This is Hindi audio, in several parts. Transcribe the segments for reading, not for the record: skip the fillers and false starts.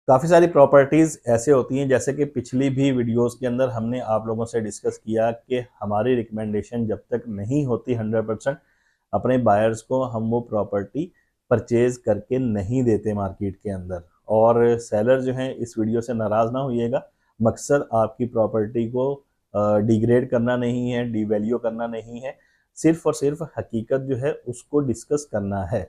काफ़ी सारी प्रॉपर्टीज़ ऐसे होती हैं, जैसे कि पिछली भी वीडियोस के अंदर हमने आप लोगों से डिस्कस किया कि हमारी रिकमेंडेशन जब तक नहीं होती 100% अपने बायर्स को हम वो प्रॉपर्टी परचेज करके नहीं देते मार्केट के अंदर। और सेलर जो हैं इस वीडियो से नाराज़ ना होइएगा, मकसद आपकी प्रॉपर्टी को डिग्रेड करना नहीं है, डिवैल्यू करना नहीं है, सिर्फ और सिर्फ हकीकत जो है उसको डिस्कस करना है।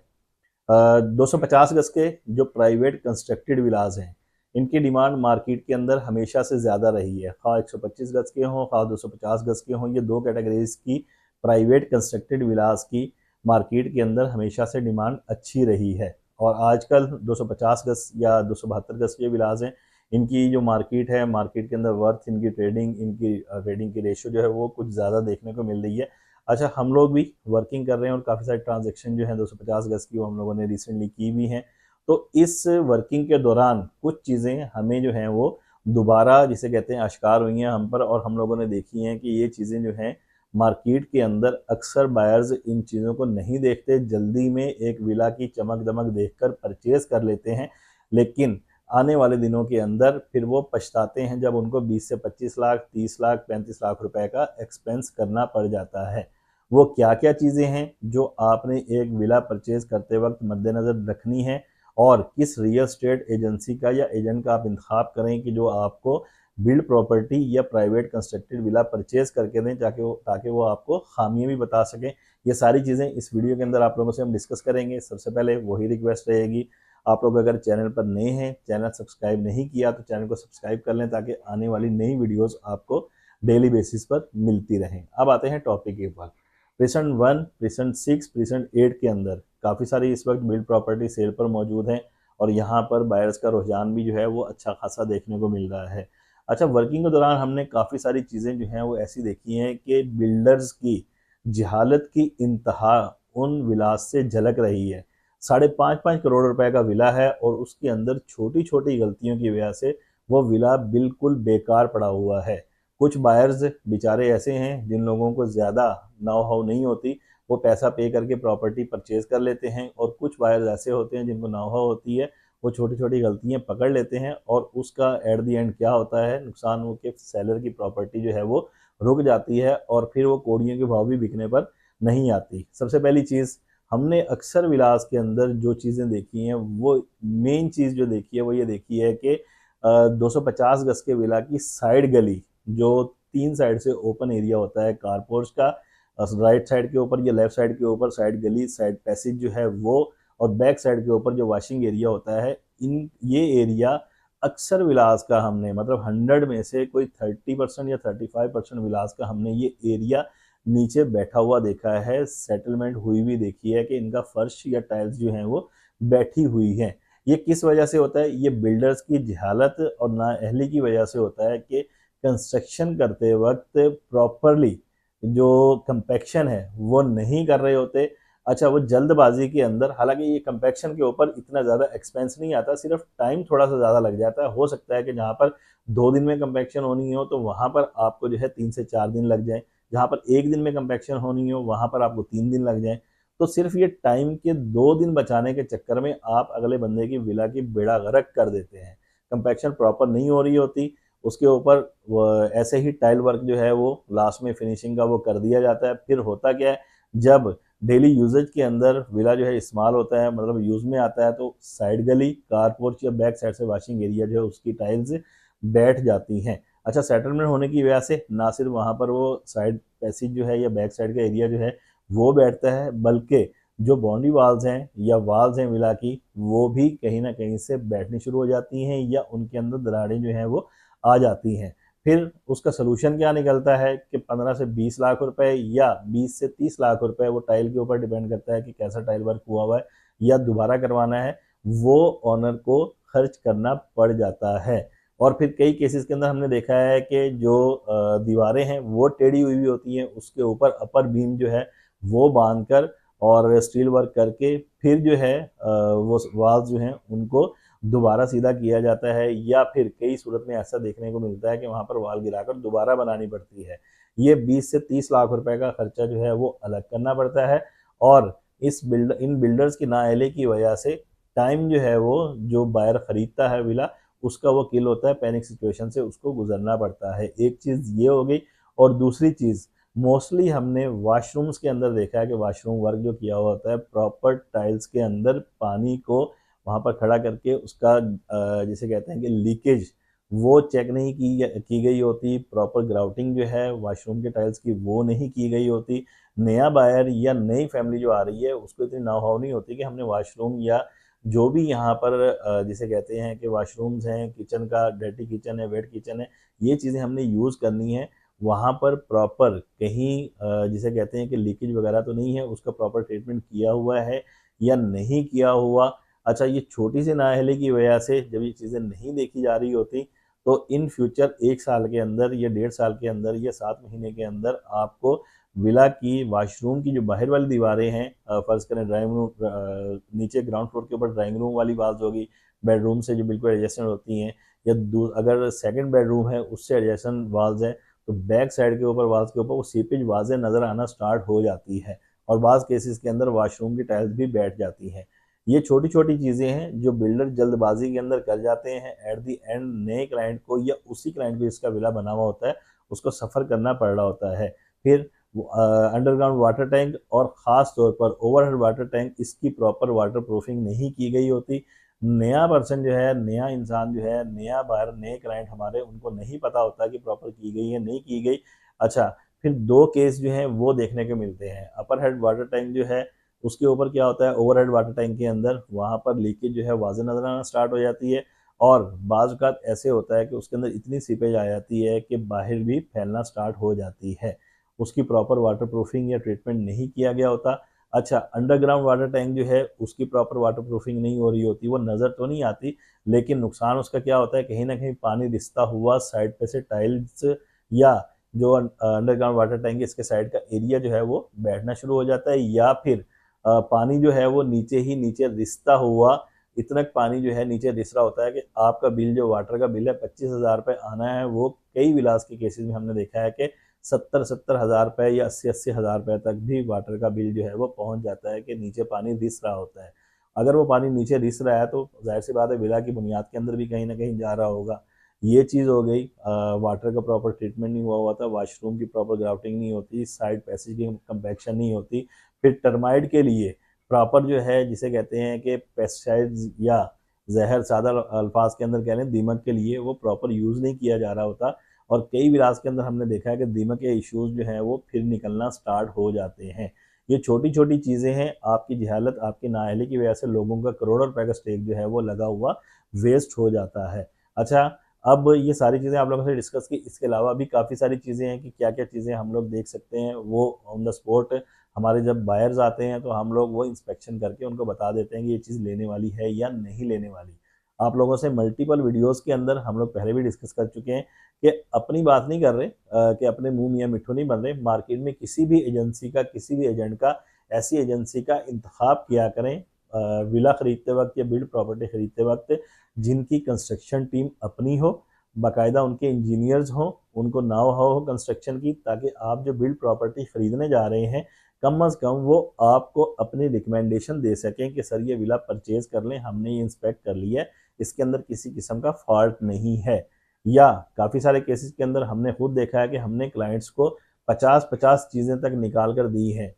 250 गज के जो प्राइवेट कंस्ट्रक्टेड विलाज हैं, इनकी डिमांड मार्केट के अंदर हमेशा से ज़्यादा रही है। खा 125 गज के हों, खा 250 गज के हों, ये दो कैटेगरीज की प्राइवेट कंस्ट्रक्टेड विलाज की मार्केट के अंदर हमेशा से डिमांड अच्छी रही है। और आजकल 250 गज या 272 गज के विलाज हैं, इनकी जो मार्केट है, मार्केट के अंदर वर्थ, इनकी ट्रेडिंग की रेशो जो है वो कुछ ज़्यादा देखने को मिल रही है। अच्छा, हम लोग भी वर्किंग कर रहे हैं और काफ़ी सारे ट्रांजेक्शन जो है 250 गज की वो हम लोगों ने रिसेंटली की भी हैं। तो इस वर्किंग के दौरान कुछ चीज़ें हमें जो हैं वो दोबारा, जिसे कहते हैं, आश्कार हुई हैं हम पर, और हम लोगों ने देखी हैं कि ये चीज़ें जो हैं मार्केट के अंदर अक्सर बायर्स इन चीज़ों को नहीं देखते, जल्दी में एक विला की चमक दमक देखकर परचेज कर लेते हैं, लेकिन आने वाले दिनों के अंदर फिर वो पछताते हैं जब उनको 20 से 25 लाख, 30 लाख, 35 लाख रुपए का एक्सपेंस करना पड़ जाता है। वो क्या क्या चीज़ें हैं जो आपने एक विला परचेज करते वक्त मद्देनज़र रखनी है, और किस रियल एस्टेट एजेंसी का या एजेंट का आप इंतखाब करें कि जो आपको बिल्ड प्रॉपर्टी या प्राइवेट कंस्ट्रक्टेड विला परचेज करके दें, ताकि वो आपको खामियां भी बता सकें। ये सारी चीज़ें इस वीडियो के अंदर आप लोगों से हम डिस्कस करेंगे। सबसे पहले वही रिक्वेस्ट रहेगी, आप लोग अगर चैनल पर नए हैं, चैनल सब्सक्राइब नहीं किया तो चैनल को सब्सक्राइब कर लें, ताकि आने वाली नई वीडियोज़ आपको डेली बेसिस पर मिलती रहें। अब आते हैं टॉपिक के ऊपर। प्रीसेंट 1, प्रीसेंट 6, प्रीसेंट 8 के अंदर काफ़ी सारी इस वक्त बिल्ड प्रॉपर्टी सेल पर मौजूद हैं, और यहाँ पर बायर्स का रुझान भी जो है वो अच्छा खासा देखने को मिल रहा है। अच्छा, वर्किंग के दौरान हमने काफ़ी सारी चीज़ें जो हैं वो ऐसी देखी हैं कि बिल्डर्स की जहालत की इंतहा उन विलास से झलक रही है। 5.5 करोड़ रुपए का विला है, और उसके अंदर छोटी छोटी गलतियों की वजह से वो विला बिल्कुल बेकार पड़ा हुआ है। कुछ बायर्स बेचारे ऐसे हैं जिन लोगों को ज़्यादा नौ हाउ नहीं होती, वो पैसा पे करके प्रॉपर्टी परचेज कर लेते हैं, और कुछ बायर्स ऐसे होते हैं जिनको नौ हाउ होती है, वो छोटी छोटी गलतियां पकड़ लेते हैं, और उसका एट दी एंड क्या होता है, नुकसान हो के सेलर की प्रॉपर्टी जो है वो रुक जाती है, और फिर वो कोड़ियों के भाव भी बिकने पर नहीं आती। सबसे पहली चीज़, हमने अक्सर विलास के अंदर जो चीज़ें देखी हैं, वो मेन चीज़ जो देखी है वो ये देखी है कि 250 गज के विला की साइड गली, जो 3 साइड से ओपन एरिया होता है कारपोर्च का, राइट साइड के ऊपर या लेफ्ट साइड के ऊपर साइड गली, साइड पैसेज जो है वो, और बैक साइड के ऊपर जो वॉशिंग एरिया होता है, इन ये एरिया अक्सर विलास का हमने, मतलब 100 में से कोई 30% या 35% विलास का हमने ये एरिया नीचे बैठा हुआ देखा है, सेटलमेंट हुई भी देखी है कि इनका फर्श या टाइल्स जो हैं वो बैठी हुई हैं। ये किस वजह से होता है? ये बिल्डर्स की जहालत और नाअहली की वजह से होता है कि कंस्ट्रक्शन करते वक्त प्रॉपरली जो कंपैक्शन है वो नहीं कर रहे होते। अच्छा, वो जल्दबाजी के अंदर, हालांकि ये कंपैक्शन के ऊपर इतना ज़्यादा एक्सपेंस नहीं आता, सिर्फ टाइम थोड़ा सा ज़्यादा लग जाता है। हो सकता है कि जहाँ पर 2 दिन में कंपैक्शन होनी हो तो वहाँ पर आपको जो है 3 से 4 दिन लग जाए, जहाँ पर 1 दिन में कंपैक्शन होनी हो वहाँ पर आपको 3 दिन लग जाए। तो सिर्फ ये टाइम के 2 दिन बचाने के चक्कर में आप अगले बंदे की विला की बेड़ा गर्क कर देते हैं। कंपैक्शन प्रॉपर नहीं हो रही होती, उसके ऊपर ऐसे ही टाइल वर्क जो है वो लास्ट में फिनिशिंग का वो कर दिया जाता है। फिर होता क्या है, जब डेली यूजेज के अंदर विला जो है इस्तेमाल होता है, मतलब यूज़ में आता है, तो साइड गली, कारपोर्च या बैक साइड से वॉशिंग एरिया जो है उसकी टाइल्स बैठ जाती हैं। अच्छा, सेटलमेंट होने की वजह से ना सिर्फ वहाँ पर वो साइड पैसेज जो है या बैक साइड का एरिया जो है वो बैठता है, बल्कि जो बाउंड्री वाल्स हैं या वाल्स हैं विला की, वो भी कहीं ना कहीं से बैठनी शुरू हो जाती हैं, या उनके अंदर दरारें जो हैं वो आ जाती हैं। फिर उसका सलूशन क्या निकलता है कि 15 से 20 लाख रुपए या 20 से 30 लाख रुपए, वो टाइल के ऊपर डिपेंड करता है कि कैसा टाइल वर्क हुआ है या दोबारा करवाना है, वो ऑनर को खर्च करना पड़ जाता है। और फिर कई केसेस के अंदर हमने देखा है कि जो दीवारें हैं वो टेढ़ी हुई भी होती हैं, उसके ऊपर अपर बीम जो है वो बांध कर और स्टील वर्क करके फिर जो है वो वाल्स जो हैं उनको दोबारा सीधा किया जाता है, या फिर कई सूरत में ऐसा देखने को मिलता है कि वहाँ पर वाल गिराकर दोबारा बनानी पड़ती है। ये 20 से 30 लाख रुपए का खर्चा जो है वो अलग करना पड़ता है, और इन बिल्डर्स की नाअहली की वजह से टाइम जो है वो, जो बायर खरीदता है विला, उसका वो किल होता है, पैनिक सिचुएशन से उसको गुजरना पड़ता है। एक चीज़ ये हो गई। और दूसरी चीज़, मोस्टली हमने वॉशरूम्स के अंदर देखा है कि वॉशरूम वर्क जो किया हुआ होता है, प्रॉपर टाइल्स के अंदर पानी को वहाँ पर खड़ा करके उसका जिसे कहते हैं कि लीकेज, वो चेक नहीं की गई होती। प्रॉपर ग्राउटिंग जो है वॉशरूम के टाइल्स की वो नहीं की गई होती। नया बायर या नई फैमिली जो आ रही है उसको इतनी नाउ-हाउ नहीं होती कि हमने वॉशरूम या जो भी यहाँ पर जिसे कहते हैं कि वॉशरूम्स हैं, किचन का डर्टी किचन है, वेट किचन है, ये चीज़ें हमने यूज़ करनी है। वहाँ पर प्रॉपर कहीं जिसे कहते हैं कि लीकेज वगैरह तो नहीं है, उसका प्रॉपर ट्रीटमेंट किया हुआ है या नहीं किया हुआ। अच्छा, ये छोटी सी नाअहली की वजह से जब ये चीज़ें नहीं देखी जा रही होती, तो इन फ्यूचर 1 साल के अंदर या 1.5 साल के अंदर या 7 महीने के अंदर आपको विला की वॉशरूम की जो बाहर वाली दीवारें हैं, फ़र्ज़ करें ड्राइंग रूम, नीचे ग्राउंड फ्लोर के ऊपर ड्राइंग रूम वाली वॉल्स होगी, बेडरूम से जो बिल्कुल एडजेसेंट होती हैं, या अगर सेकंड बेडरूम है उससे एडजेसेंट वॉल्स हैं, तो बैक साइड के ऊपर वॉल्स के ऊपर वो सीपेज वाज़ेह नज़र आना स्टार्ट हो जाती है और बाज़ केसेस के अंदर वॉशरूम की टाइल्स भी बैठ जाती हैं। ये छोटी-छोटी चीज़ें हैं जो बिल्डर जल्दबाज़ी के अंदर कर जाते हैं। एट द एंड नए क्लाइंट को या उसी क्लाइंट को जिसका विला बना हुआ होता है, उसको सफ़र करना पड़ रहा होता है। फिर अंडरग्राउंड वाटर टैंक और ख़ास तौर पर ओवरहेड वाटर टैंक, इसकी प्रॉपर वाटर प्रूफिंग नहीं की गई होती। नया पर्सन जो है, नया इंसान जो है, नया बायर, नए क्लाइंट हमारे, उनको नहीं पता होता कि प्रॉपर की गई है, नहीं की गई। अच्छा, फिर 2 केस जो हैं वो देखने को मिलते हैं। अपर हेड वाटर टैंक जो है उसके ऊपर क्या होता है, ओवरहेड वाटर टैंक के अंदर वहाँ पर लीकेज जो है वाज़ेह नज़र आना स्टार्ट हो जाती है और बाज़ औक़ात ऐसे होता है कि उसके अंदर इतनी सीपेज आ जाती है कि बाहर भी फैलना स्टार्ट हो जाती है। उसकी प्रॉपर वाटर प्रूफिंग या ट्रीटमेंट नहीं किया गया होता। अच्छा, अंडरग्राउंड वाटर टैंक जो है उसकी प्रॉपर वाटर प्रूफिंग नहीं हो रही होती, वो नज़र तो नहीं आती, लेकिन नुकसान उसका क्या होता है, कहीं न कहीं पानी रिसता हुआ साइड पे से टाइल्स या जो अंडरग्राउंड वाटर टैंक है इसके साइड का एरिया जो है वो बैठना शुरू हो जाता है, या फिर पानी जो है वो नीचे ही नीचे रिसता हुआ, इतना पानी जो है नीचे रिस रहा होता है कि आपका बिल, जो वाटर का बिल है 25,000 रुपए आना है, वो कई विलास के केसेस में हमने देखा है कि 70-70 हज़ार रुपए या 80-80 हज़ार रुपए तक भी वाटर का बिल जो है वो पहुंच जाता है कि नीचे पानी रिस रहा होता है। अगर वो पानी नीचे रिस रहा है तो जाहिर सी बात है विला की बुनियाद के अंदर भी कहीं ना कहीं जा रहा होगा। ये चीज़ हो गई। वाटर का प्रॉपर ट्रीटमेंट नहीं हुआ था, वॉशरूम की प्रॉपर ग्राउटिंग नहीं होती, साइड पैसेज की कंपैक्शन नहीं होती। फिर टर्माइट के लिए प्रॉपर जो है जिसे कहते हैं कि पेस्टिसाइड्स या जहर, सादा अल्फाज के अंदर कह लें, दीमक के लिए वो प्रॉपर यूज़ नहीं किया जा रहा होता और कई विलास के अंदर हमने देखा है कि दीमक के इश्यूज जो हैं वो फिर निकलना स्टार्ट हो जाते हैं। ये छोटी छोटी चीज़ें हैं, आपकी जहालत, आपकी नाअहली की वजह से लोगों का करोड़ों रुपए का स्टेक जो है वो लगा हुआ वेस्ट हो जाता है। अच्छा, अब ये सारी चीज़ें आप लोगों से डिस्कस की, इसके अलावा भी काफ़ी सारी चीज़ें हैं कि क्या क्या चीज़ें हम लोग देख सकते हैं। वो ऑन द स्पॉट हमारे जब बायर्स आते हैं तो हम लोग वो इंस्पेक्शन करके उनको बता देते हैं कि ये चीज़ लेने वाली है या नहीं लेने वाली। आप लोगों से मल्टीपल वीडियोस के अंदर हम लोग पहले भी डिस्कस कर चुके हैं कि अपनी बात नहीं कर रहे, कि अपने मुंह मियाँ मिट्ठू नहीं बन रहे। मार्केट में किसी भी एजेंसी का, किसी भी एजेंट का, ऐसी एजेंसी का इंतखाब किया करें विला खरीदते वक्त या बिल्ड प्रॉपर्टी खरीदते वक्त जिनकी कंस्ट्रक्शन टीम अपनी हो, बाकायदा उनके इंजीनियर्स हों, उनको नाव हो कंस्ट्रक्शन की, ताकि आप जो बिल्ड प्रॉपर्टी खरीदने जा रहे हैं कम अज़ कम वो आपको अपनी रिकमेंडेशन दे सकें कि सर ये विला परचेज़ कर लें, हमने ये इंस्पेक्ट कर लिया है, इसके अंदर किसी किस्म का फॉल्ट नहीं है। या काफ़ी सारे केसेस के अंदर हमने खुद देखा है कि हमने क्लाइंट्स को 50-50 चीज़ें तक निकाल कर दी हैं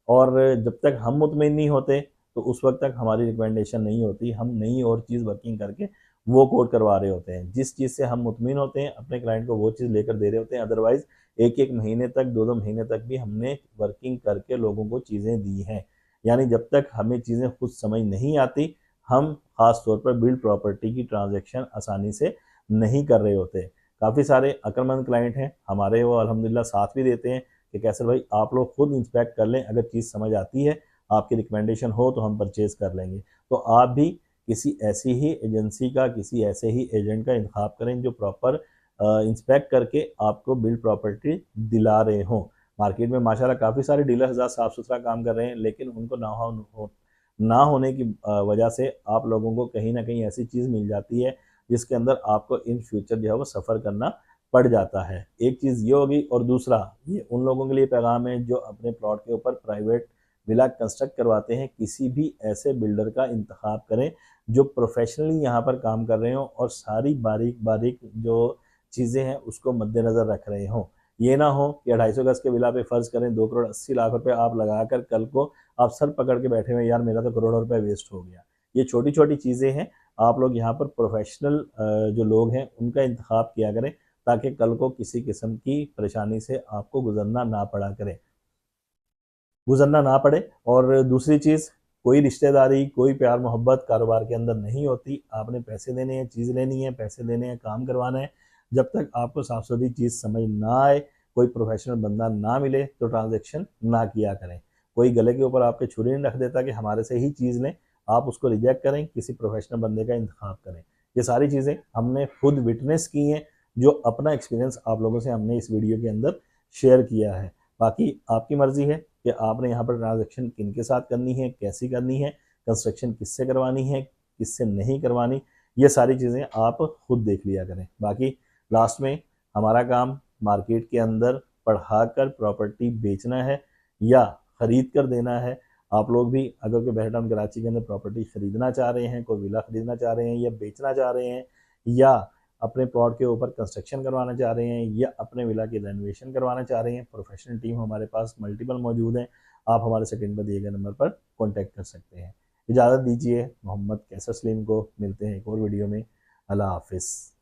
और जब तक हम मुतमिन नहीं होते तो उस वक्त तक हमारी रिकमेंडेशन नहीं होती, हम नई और चीज़ वर्किंग करके वो कोट करवा रहे होते हैं। जिस चीज़ से हम मुतमिन होते हैं अपने क्लाइंट को वो चीज़ लेकर दे रहे होते हैं। अदरवाइज़ 1-1 महीने तक, 2-2 महीने तक भी हमने वर्किंग करके लोगों को चीज़ें दी हैं। यानी जब तक हमें चीज़ें खुद समझ नहीं आती, हम ख़ास तौर पर बिल्ड प्रॉपर्टी की ट्रांज़ैक्शन आसानी से नहीं कर रहे होते। काफ़ी सारे अक्लमंद क्लाइंट हैं हमारे, वो अल्हम्दुलिल्लाह साथ भी देते हैं कि कैसर भाई आप लोग खुद इंस्पेक्ट कर लें, अगर चीज़ समझ आती है, आपकी रिकमेंडेशन हो तो हम परचेज़ कर लेंगे। तो आप भी किसी ऐसी ही एजेंसी का, किसी ऐसे ही एजेंट का इंतखाब करें जो प्रॉपर इंस्पेक्ट करके आपको बिल्ड प्रॉपर्टी दिला रहे हों। मार्केट में माशाल्लाह काफ़ी सारे डीलर हज़रात साफ़ सुथरा काम कर रहे हैं, लेकिन उनको ना होने की वजह से आप लोगों को कहीं ना कहीं ऐसी चीज़ मिल जाती है जिसके अंदर आपको इन फ्यूचर जो है वो सफ़र करना पड़ जाता है। एक चीज़ ये होगी और दूसरा ये उन लोगों के लिए पैगाम है जो अपने प्लॉट के ऊपर प्राइवेट विला कंस्ट्रक्ट करवाते हैं, किसी भी ऐसे बिल्डर का इंतखाब करें जो प्रोफेशनली यहाँ पर काम कर रहे हों और सारी बारीक बारीक जो चीज़ें हैं उसको मद्देनज़र रख रहे हों। ये ना हो कि 250 गज़ के विला पे फ़र्ज़ करें 2 करोड़ 80 लाख रुपए आप लगाकर कल को आप सर पकड़ के बैठे हुए, यार मेरा तो करोड़ों रुपए वेस्ट हो गया। ये छोटी-छोटी चीज़ें हैं, आप लोग यहाँ पर प्रोफेशनल जो लोग हैं उनका इंतखाब किया करें ताकि कल को किसी किस्म की परेशानी से आपको गुज़रना ना पड़े। और दूसरी चीज़, कोई रिश्तेदारी, कोई प्यार मोहब्बत कारोबार के अंदर नहीं होती। आपने पैसे देने हैं, चीज़ लेनी है, पैसे देने हैं, काम करवाना है। जब तक आपको साफ-सुथरी चीज़ समझ ना आए, कोई प्रोफेशनल बंदा ना मिले तो ट्रांज़ैक्शन ना किया करें। कोई गले के ऊपर आपके छुरी नहीं रख देता कि हमारे से ही चीज़ लें, आप उसको रिजेक्ट करें, किसी प्रोफेशनल बंदे का इंतखाब करें। ये सारी चीज़ें हमने खुद विटनेस की हैं, जो अपना एक्सपीरियंस आप लोगों से हमने इस वीडियो के अंदर शेयर किया है। बाकी आपकी मर्ज़ी है कि आपने यहाँ पर ट्रांज़ैक्शन किनके साथ करनी है, कैसी करनी है, कंस्ट्रक्शन किससे करवानी है, किससे नहीं करवानी, ये सारी चीज़ें आप खुद देख लिया करें। बाकी लास्ट में हमारा काम मार्केट के अंदर बढ़ाकर प्रॉपर्टी बेचना है या ख़रीद कर देना है। आप लोग भी अगर कोई बहरटाउन कराची के अंदर प्रॉपर्टी ख़रीदना चाह रहे हैं, कोई विला ख़रीदना चाह रहे हैं या बेचना चाह रहे हैं या अपने प्लॉट के ऊपर कंस्ट्रक्शन करवाना चाह रहे हैं या अपने विला की रेनोवेशन करवाना चाह रहे हैं, प्रोफेशनल टीम हमारे पास मल्टीपल मौजूद हैं। आप हमारे स्क्रीन पर दिए गए नंबर पर कॉन्टैक्ट कर सकते हैं। इजाज़त दीजिए मोहम्मद कैसर सलीम को, मिलते हैं एक और वीडियो में। अल्लाह हाफ़िज़।